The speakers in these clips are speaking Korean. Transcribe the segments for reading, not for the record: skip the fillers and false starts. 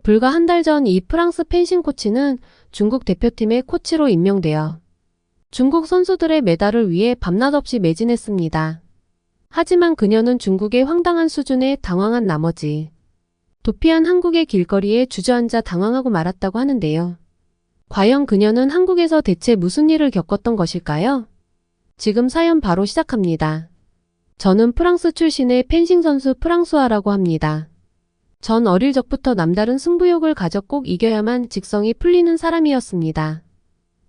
불과 한 달 전 이 프랑스 펜싱 코치는 중국 대표팀의 코치로 임명되어 중국 선수들의 메달을 위해 밤낮 없이 매진했습니다. 하지만 그녀는 중국의 황당한 수준에 당황한 나머지 도피한 한국의 길거리에 주저앉아 당황하고 말았다고 하는데요. 과연 그녀는 한국에서 대체 무슨 일을 겪었던 것일까요? 지금 사연 바로 시작합니다. 저는 프랑스 출신의 펜싱 선수 프랑수아라고 합니다. 전 어릴 적부터 남다른 승부욕을 가져 꼭 이겨야만 직성이 풀리는 사람이었습니다.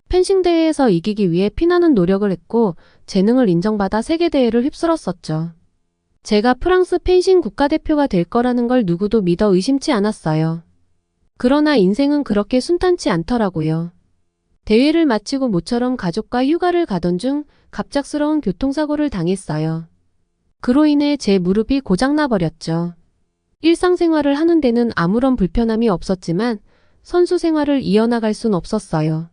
펜싱 대회에서 이기기 위해 피나는 노력을 했고 재능을 인정받아 세계대회를 휩쓸었었죠. 제가 프랑스 펜싱 국가대표가 될 거라는 걸 누구도 믿어 의심치 않았어요. 그러나 인생은 그렇게 순탄치 않더라고요. 대회를 마치고 모처럼 가족과 휴가를 가던 중 갑작스러운 교통사고를 당했어요. 그로 인해 제 무릎이 고장나 버렸죠. 일상생활을 하는 데는 아무런 불편함이 없었지만 선수 생활을 이어나갈 순 없었어요.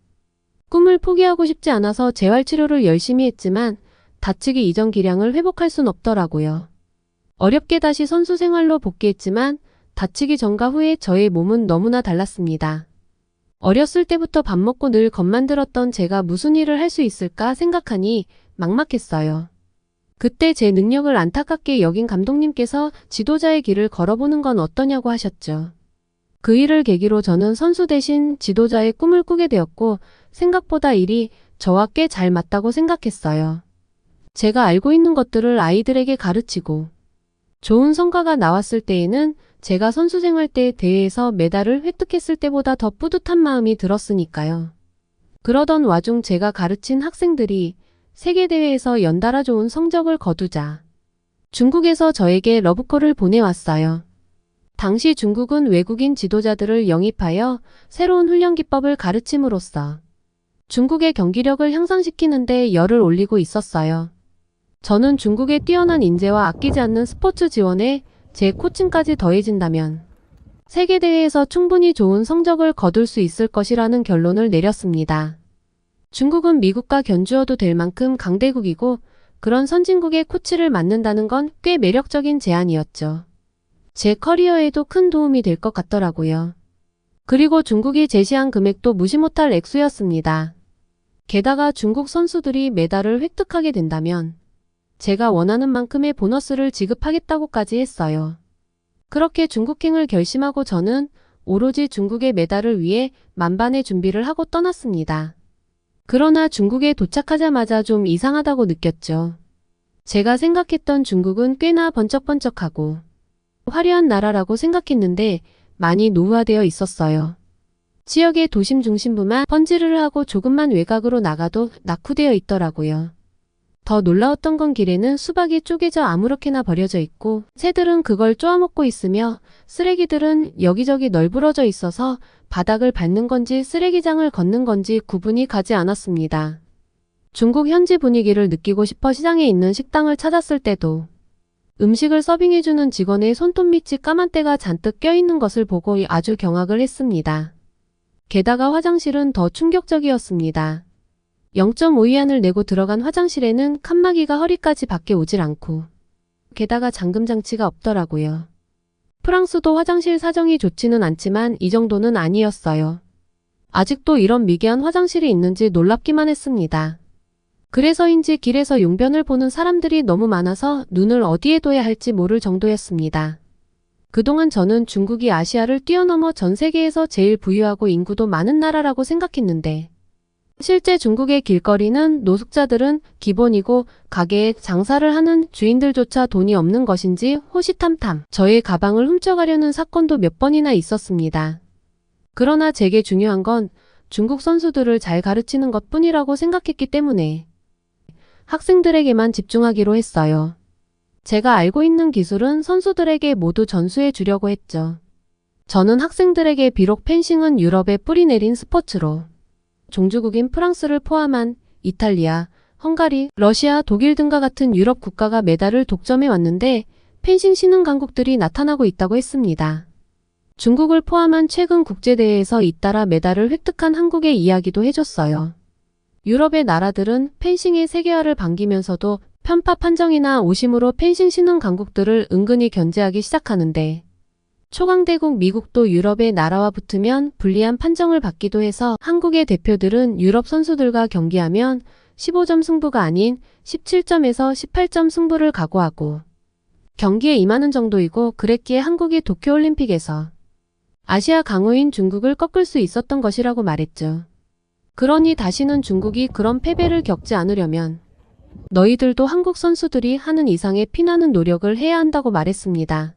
꿈을 포기하고 싶지 않아서 재활치료를 열심히 했지만 다치기 이전 기량을 회복할 순 없더라고요. 어렵게 다시 선수 생활로 복귀했지만 다치기 전과 후에 저의 몸은 너무나 달랐습니다. 어렸을 때부터 밥 먹고 늘 겁만 들었던 제가 무슨 일을 할 수 있을까 생각하니 막막했어요. 그때 제 능력을 안타깝게 여긴 감독님께서 지도자의 길을 걸어보는 건 어떠냐고 하셨죠. 그 일을 계기로 저는 선수 대신 지도자의 꿈을 꾸게 되었고 생각보다 일이 저와 꽤 잘 맞다고 생각했어요. 제가 알고 있는 것들을 아이들에게 가르치고 좋은 성과가 나왔을 때에는 제가 선수 생활 때 대회에서 메달을 획득했을 때보다 더 뿌듯한 마음이 들었으니까요. 그러던 와중 제가 가르친 학생들이 세계대회에서 연달아 좋은 성적을 거두자 중국에서 저에게 러브콜을 보내왔어요. 당시 중국은 외국인 지도자들을 영입하여 새로운 훈련 기법을 가르침으로써 중국의 경기력을 향상시키는데 열을 올리고 있었어요. 저는 중국의 뛰어난 인재와 아끼지 않는 스포츠 지원에 제 코칭까지 더해진다면 세계대회에서 충분히 좋은 성적을 거둘 수 있을 것이라는 결론을 내렸습니다. 중국은 미국과 견주어도 될 만큼 강대국이고 그런 선진국의 코치를 맡는다는 건 꽤 매력적인 제안이었죠. 제 커리어에도 큰 도움이 될 것 같더라고요. 그리고 중국이 제시한 금액도 무시 못할 액수였습니다. 게다가 중국 선수들이 메달을 획득하게 된다면 제가 원하는 만큼의 보너스를 지급하겠다고까지 했어요. 그렇게 중국행을 결심하고 저는 오로지 중국의 메달을 위해 만반의 준비를 하고 떠났습니다. 그러나 중국에 도착하자마자 좀 이상하다고 느꼈죠. 제가 생각했던 중국은 꽤나 번쩍번쩍하고 화려한 나라라고 생각했는데 많이 노후화되어 있었어요. 지역의 도심 중심부만 번지르르 하고 조금만 외곽으로 나가도 낙후되어 있더라고요. 더 놀라웠던 건 길에는 수박이 쪼개져 아무렇게나 버려져 있고 새들은 그걸 쪼아먹고 있으며 쓰레기들은 여기저기 널브러져 있어서 바닥을 밟는 건지 쓰레기장을 걷는 건지 구분이 가지 않았습니다. 중국 현지 분위기를 느끼고 싶어 시장에 있는 식당을 찾았을 때도 음식을 서빙해주는 직원의 손톱 밑이 까만 때가 잔뜩 껴있는 것을 보고 아주 경악을 했습니다. 게다가 화장실은 더 충격적이었습니다. 0.5위안을 내고 들어간 화장실에는 칸막이가 허리까지 밖에 오질 않고 게다가 잠금장치가 없더라고요. 프랑스도 화장실 사정이 좋지는 않지만 이 정도는 아니었어요. 아직도 이런 미개한 화장실이 있는지 놀랍기만 했습니다. 그래서인지 길에서 용변을 보는 사람들이 너무 많아서 눈을 어디에 둬야 할지 모를 정도였습니다. 그동안 저는 중국이 아시아를 뛰어넘어 전 세계에서 제일 부유하고 인구도 많은 나라라고 생각했는데 실제 중국의 길거리는 노숙자들은 기본이고 가게에 장사를 하는 주인들조차 돈이 없는 것인지 호시탐탐 저의 가방을 훔쳐가려는 사건도 몇 번이나 있었습니다. 그러나 제게 중요한 건 중국 선수들을 잘 가르치는 것뿐이라고 생각했기 때문에 학생들에게만 집중하기로 했어요. 제가 알고 있는 기술은 선수들에게 모두 전수해 주려고 했죠. 저는 학생들에게 비록 펜싱은 유럽에 뿌리내린 스포츠로 종주국인 프랑스를 포함한 이탈리아, 헝가리, 러시아, 독일 등과 같은 유럽 국가가 메달을 독점해 왔는데 펜싱 신흥 강국들이 나타나고 있다고 했습니다. 중국을 포함한 최근 국제대회에서 잇따라 메달을 획득한 한국의 이야기도 해줬어요. 유럽의 나라들은 펜싱의 세계화를 반기면서도 편파 판정이나 오심으로 펜싱 신흥 강국들을 은근히 견제하기 시작하는데 초강대국 미국도 유럽의 나라와 붙으면 불리한 판정을 받기도 해서 한국의 대표들은 유럽 선수들과 경기하면 15점 승부가 아닌 17점에서 18점 승부를 각오하고 경기에 임하는 정도이고, 그랬기에 한국이 도쿄올림픽에서 아시아 강호인 중국을 꺾을 수 있었던 것이라고 말했죠. 그러니 다시는 중국이 그런 패배를 겪지 않으려면 너희들도 한국 선수들이 하는 이상의 피나는 노력을 해야 한다고 말했습니다.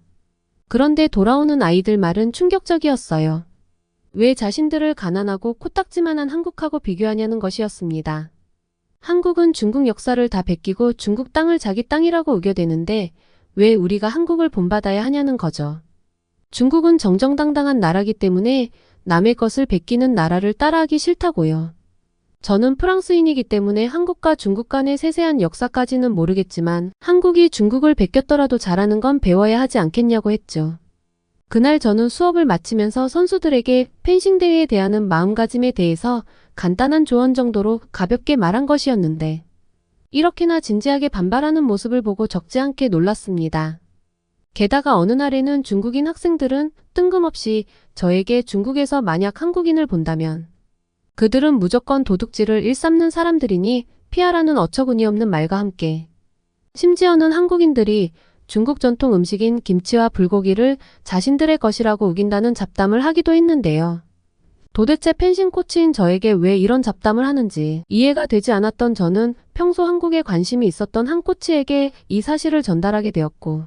그런데 돌아오는 아이들 말은 충격적이었어요. 왜 자신들을 가난하고 코딱지만한 한국하고 비교하냐는 것이었습니다. 한국은 중국 역사를 다 베끼고 중국 땅을 자기 땅이라고 우겨대는데 왜 우리가 한국을 본받아야 하냐는 거죠. 중국은 정정당당한 나라기 때문에 남의 것을 베끼는 나라를 따라하기 싫다고요. 저는 프랑스인이기 때문에 한국과 중국 간의 세세한 역사까지는 모르겠지만 한국이 중국을 베꼈더라도 잘하는 건 배워야 하지 않겠냐고 했죠. 그날 저는 수업을 마치면서 선수들에게 펜싱 대회에 대한 마음가짐에 대해서 간단한 조언 정도로 가볍게 말한 것이었는데 이렇게나 진지하게 반발하는 모습을 보고 적지 않게 놀랐습니다. 게다가 어느 날에는 중국인 학생들은 뜬금없이 저에게 중국에서 만약 한국인을 본다면 그들은 무조건 도둑질을 일삼는 사람들이니 피하라는 어처구니 없는 말과 함께 심지어는 한국인들이 중국 전통 음식인 김치와 불고기를 자신들의 것이라고 우긴다는 잡담을 하기도 했는데요. 도대체 펜싱 코치인 저에게 왜 이런 잡담을 하는지 이해가 되지 않았던 저는 평소 한국에 관심이 있었던 한 코치에게 이 사실을 전달하게 되었고,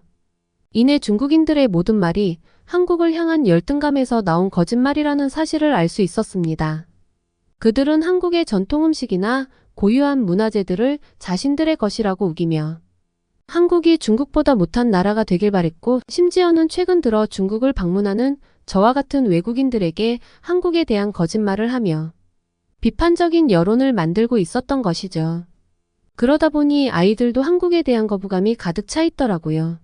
이내 중국인들의 모든 말이 한국을 향한 열등감에서 나온 거짓말이라는 사실을 알 수 있었습니다. 그들은 한국의 전통 음식이나 고유한 문화재들을 자신들의 것이라고 우기며 한국이 중국보다 못한 나라가 되길 바랬고, 심지어는 최근 들어 중국을 방문하는 저와 같은 외국인들에게 한국에 대한 거짓말을 하며 비판적인 여론을 만들고 있었던 것이죠. 그러다 보니 아이들도 한국에 대한 거부감이 가득 차 있더라고요.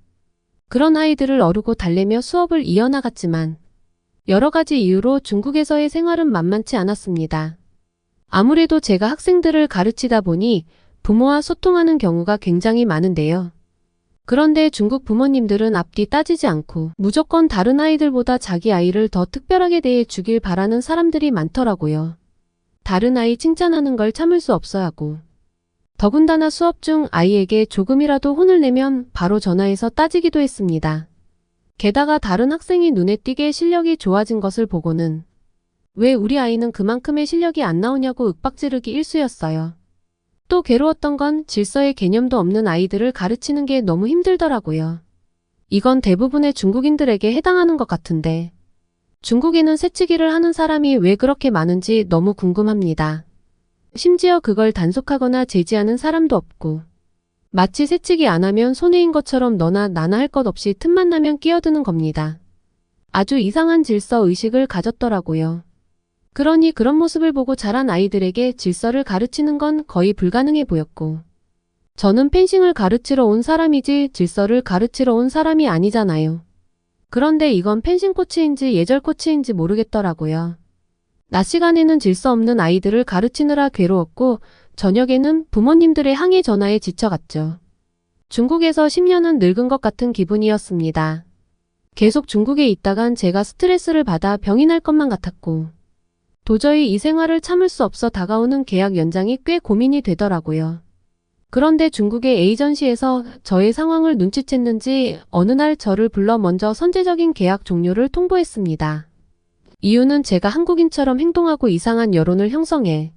그런 아이들을 어르고 달래며 수업을 이어나갔지만 여러 가지 이유로 중국에서의 생활은 만만치 않았습니다. 아무래도 제가 학생들을 가르치다 보니 부모와 소통하는 경우가 굉장히 많은데요. 그런데 중국 부모님들은 앞뒤 따지지 않고 무조건 다른 아이들보다 자기 아이를 더 특별하게 대해 주길 바라는 사람들이 많더라고요. 다른 아이 칭찬하는 걸 참을 수 없어 하고, 더군다나 수업 중 아이에게 조금이라도 혼을 내면 바로 전화해서 따지기도 했습니다. 게다가 다른 학생이 눈에 띄게 실력이 좋아진 것을 보고는 왜 우리 아이는 그만큼의 실력이 안 나오냐고 윽박지르기 일쑤였어요. 또 괴로웠던 건 질서의 개념도 없는 아이들을 가르치는 게 너무 힘들더라고요. 이건 대부분의 중국인들에게 해당하는 것 같은데 중국에는 새치기를 하는 사람이 왜 그렇게 많은지 너무 궁금합니다. 심지어 그걸 단속하거나 제지하는 사람도 없고 마치 새치기 안 하면 손해인 것처럼 너나 나나 할 것 없이 틈만 나면 끼어드는 겁니다. 아주 이상한 질서 의식을 가졌더라고요. 그러니 그런 모습을 보고 자란 아이들에게 질서를 가르치는 건 거의 불가능해 보였고, 저는 펜싱을 가르치러 온 사람이지 질서를 가르치러 온 사람이 아니잖아요. 그런데 이건 펜싱 코치인지 예절 코치인지 모르겠더라고요. 낮 시간에는 질서 없는 아이들을 가르치느라 괴로웠고 저녁에는 부모님들의 항의 전화에 지쳐갔죠. 중국에서 10년은 늙은 것 같은 기분이었습니다. 계속 중국에 있다간 제가 스트레스를 받아 병이 날 것만 같았고 도저히 이 생활을 참을 수 없어 다가오는 계약 연장이 꽤 고민이 되더라고요. 그런데 중국의 에이전시에서 저의 상황을 눈치챘는지 어느 날 저를 불러 먼저 선제적인 계약 종료를 통보했습니다. 이유는 제가 한국인처럼 행동하고 이상한 여론을 형성해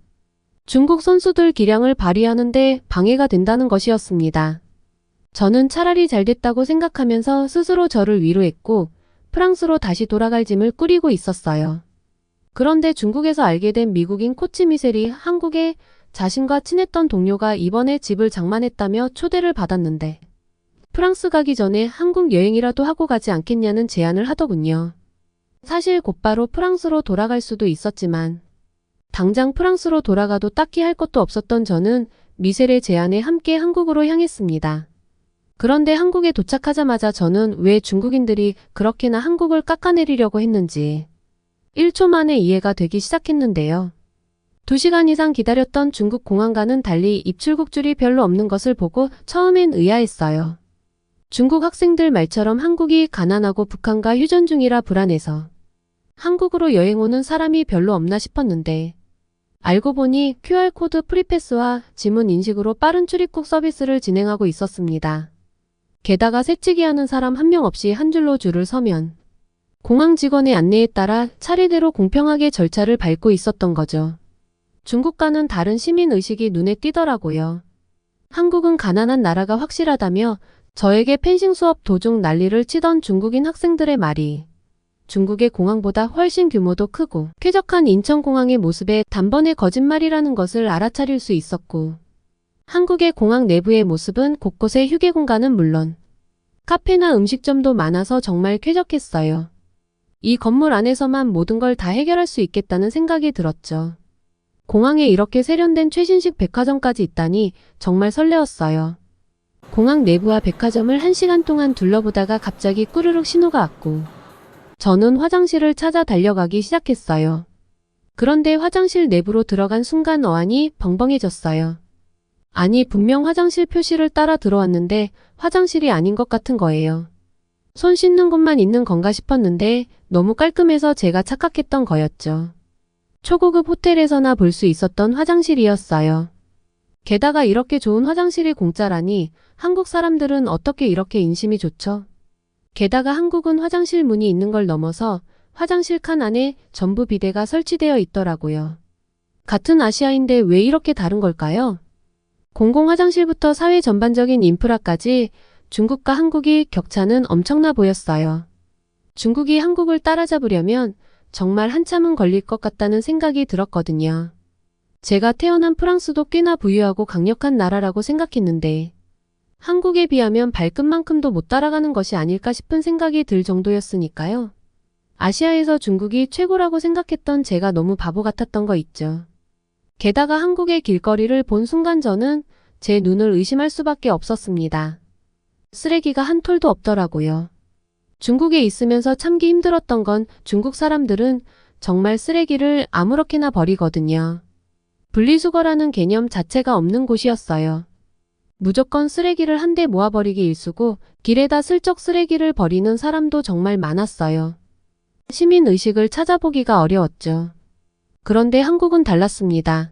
중국 선수들 기량을 발휘하는데 방해가 된다는 것이었습니다. 저는 차라리 잘 됐다고 생각하면서 스스로 저를 위로했고 프랑스로 다시 돌아갈 짐을 꾸리고 있었어요. 그런데 중국에서 알게 된 미국인 코치 미셀이 한국에 자신과 친했던 동료가 이번에 집을 장만했다며 초대를 받았는데 프랑스 가기 전에 한국 여행이라도 하고 가지 않겠냐는 제안을 하더군요. 사실 곧바로 프랑스로 돌아갈 수도 있었지만 당장 프랑스로 돌아가도 딱히 할 것도 없었던 저는 미셀의 제안에 함께 한국으로 향했습니다. 그런데 한국에 도착하자마자 저는 왜 중국인들이 그렇게나 한국을 깎아내리려고 했는지 1초 만에 이해가 되기 시작했는데요. 2시간 이상 기다렸던 중국 공항과는 달리 입출국줄이 별로 없는 것을 보고 처음엔 의아했어요. 중국 학생들 말처럼 한국이 가난하고 북한과 휴전 중이라 불안해서 한국으로 여행 오는 사람이 별로 없나 싶었는데 알고 보니 QR코드 프리패스와 지문 인식으로 빠른 출입국 서비스를 진행하고 있었습니다. 게다가 새치기 하는 사람 한 명 없이 한 줄로 줄을 서면 공항 직원의 안내에 따라 차례대로 공평하게 절차를 밟고 있었던 거죠. 중국과는 다른 시민의식이 눈에 띄더라고요. 한국은 가난한 나라가 확실하다며 저에게 펜싱 수업 도중 난리를 치던 중국인 학생들의 말이 중국의 공항보다 훨씬 규모도 크고 쾌적한 인천공항의 모습에 단번에 거짓말이라는 것을 알아차릴 수 있었고 한국의 공항 내부의 모습은 곳곳에 휴게 공간은 물론 카페나 음식점도 많아서 정말 쾌적했어요. 이 건물 안에서만 모든 걸 다 해결할 수 있겠다는 생각이 들었죠. 공항에 이렇게 세련된 최신식 백화점까지 있다니 정말 설레었어요. 공항 내부와 백화점을 1시간 동안 둘러보다가 갑자기 꾸르륵 신호가 왔고 저는 화장실을 찾아 달려가기 시작했어요. 그런데 화장실 내부로 들어간 순간 어안이 벙벙해졌어요. 아니 분명 화장실 표시를 따라 들어왔는데 화장실이 아닌 것 같은 거예요. 손 씻는 곳만 있는 건가 싶었는데 너무 깔끔해서 제가 착각했던 거였죠. 초고급 호텔에서나 볼 수 있었던 화장실이었어요. 게다가 이렇게 좋은 화장실이 공짜라니 한국 사람들은 어떻게 이렇게 인심이 좋죠? 게다가 한국은 화장실 문이 있는 걸 넘어서 화장실 칸 안에 전부 비데가 설치되어 있더라고요. 같은 아시아인데 왜 이렇게 다른 걸까요? 공공 화장실부터 사회 전반적인 인프라까지 중국과 한국이 격차는 엄청나 보였어요. 중국이 한국을 따라잡으려면 정말 한참은 걸릴 것 같다는 생각이 들었거든요. 제가 태어난 프랑스도 꽤나 부유하고 강력한 나라라고 생각했는데 한국에 비하면 발끝만큼도 못 따라가는 것이 아닐까 싶은 생각이 들 정도였으니까요. 아시아에서 중국이 최고라고 생각했던 제가 너무 바보 같았던 거 있죠. 게다가 한국의 길거리를 본 순간 저는 제 눈을 의심할 수밖에 없었습니다. 쓰레기가 한 톨도 없더라고요. 중국에 있으면서 참기 힘들었던 건 중국 사람들은 정말 쓰레기를 아무렇게나 버리거든요. 분리수거라는 개념 자체가 없는 곳이었어요. 무조건 쓰레기를 한데 모아버리기 일쑤고 길에다 슬쩍 쓰레기를 버리는 사람도 정말 많았어요. 시민의식을 찾아보기가 어려웠죠. 그런데 한국은 달랐습니다.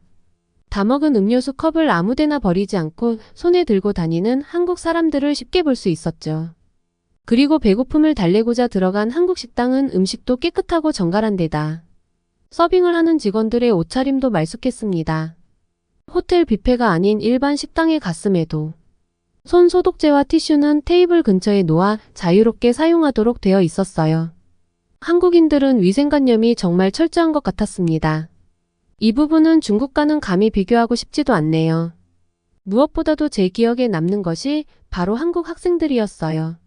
다 먹은 음료수 컵을 아무데나 버리지 않고 손에 들고 다니는 한국 사람들을 쉽게 볼 수 있었죠. 그리고 배고픔을 달래고자 들어간 한국 식당은 음식도 깨끗하고 정갈한 데다 서빙을 하는 직원들의 옷차림도 말쑥했습니다. 호텔 뷔페가 아닌 일반 식당에 갔음에도 손 소독제와 티슈는 테이블 근처에 놓아 자유롭게 사용하도록 되어 있었어요. 한국인들은 위생관념이 정말 철저한 것 같았습니다. 이 부분은 중국과는 감히 비교하고 싶지도 않네요. 무엇보다도 제 기억에 남는 것이 바로 한국 학생들이었어요.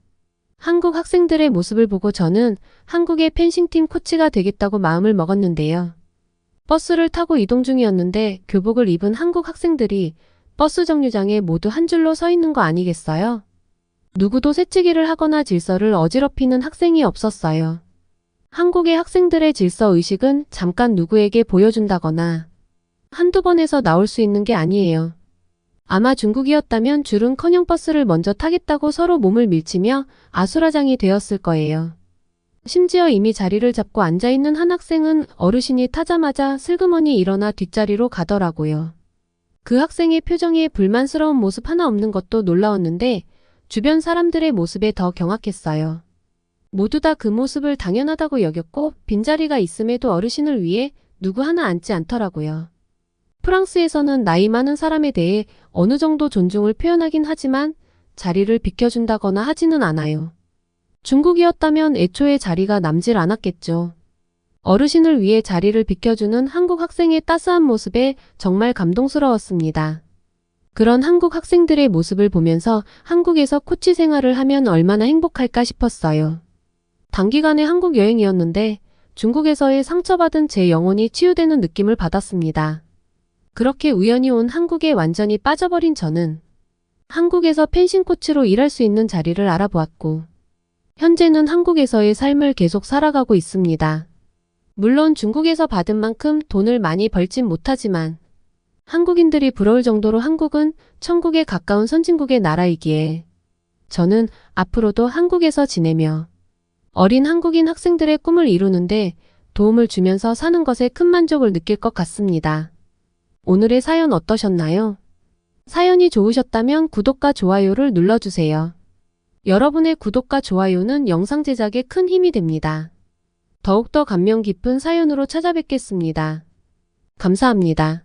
한국 학생들의 모습을 보고 저는 한국의 펜싱팀 코치가 되겠다고 마음을 먹었는데요. 버스를 타고 이동 중이었는데 교복을 입은 한국 학생들이 버스 정류장에 모두 한 줄로 서 있는 거 아니겠어요? 누구도 새치기를 하거나 질서를 어지럽히는 학생이 없었어요. 한국의 학생들의 질서의식은 잠깐 누구에게 보여준다거나 한두 번에서 나올 수 있는 게 아니에요. 아마 중국이었다면 줄은커녕 버스를 먼저 타겠다고 서로 몸을 밀치며 아수라장이 되었을 거예요. 심지어 이미 자리를 잡고 앉아있는 한 학생은 어르신이 타자마자 슬그머니 일어나 뒷자리로 가더라고요. 그 학생의 표정에 불만스러운 모습 하나 없는 것도 놀라웠는데 주변 사람들의 모습에 더 경악했어요. 모두 다 그 모습을 당연하다고 여겼고 빈자리가 있음에도 어르신을 위해 누구 하나 앉지 않더라고요. 프랑스에서는 나이 많은 사람에 대해 어느 정도 존중을 표현하긴 하지만 자리를 비켜준다거나 하지는 않아요. 중국이었다면 애초에 자리가 남질 않았겠죠. 어르신을 위해 자리를 비켜주는 한국 학생의 따스한 모습에 정말 감동스러웠습니다. 그런 한국 학생들의 모습을 보면서 한국에서 코치 생활을 하면 얼마나 행복할까 싶었어요. 단기간의 한국 여행이었는데 중국에서의 상처받은 제 영혼이 치유되는 느낌을 받았습니다. 그렇게 우연히 온 한국에 완전히 빠져버린 저는 한국에서 펜싱 코치로 일할 수 있는 자리를 알아보았고 현재는 한국에서의 삶을 계속 살아가고 있습니다. 물론 중국에서 받은 만큼 돈을 많이 벌진 못하지만 한국인들이 부러울 정도로 한국은 천국에 가까운 선진국의 나라이기에 저는 앞으로도 한국에서 지내며 어린 한국인 학생들의 꿈을 이루는데 도움을 주면서 사는 것에 큰 만족을 느낄 것 같습니다. 오늘의 사연 어떠셨나요? 사연이 좋으셨다면 구독과 좋아요를 눌러주세요. 여러분의 구독과 좋아요는 영상 제작에 큰 힘이 됩니다. 더욱더 감명 깊은 사연으로 찾아뵙겠습니다. 감사합니다.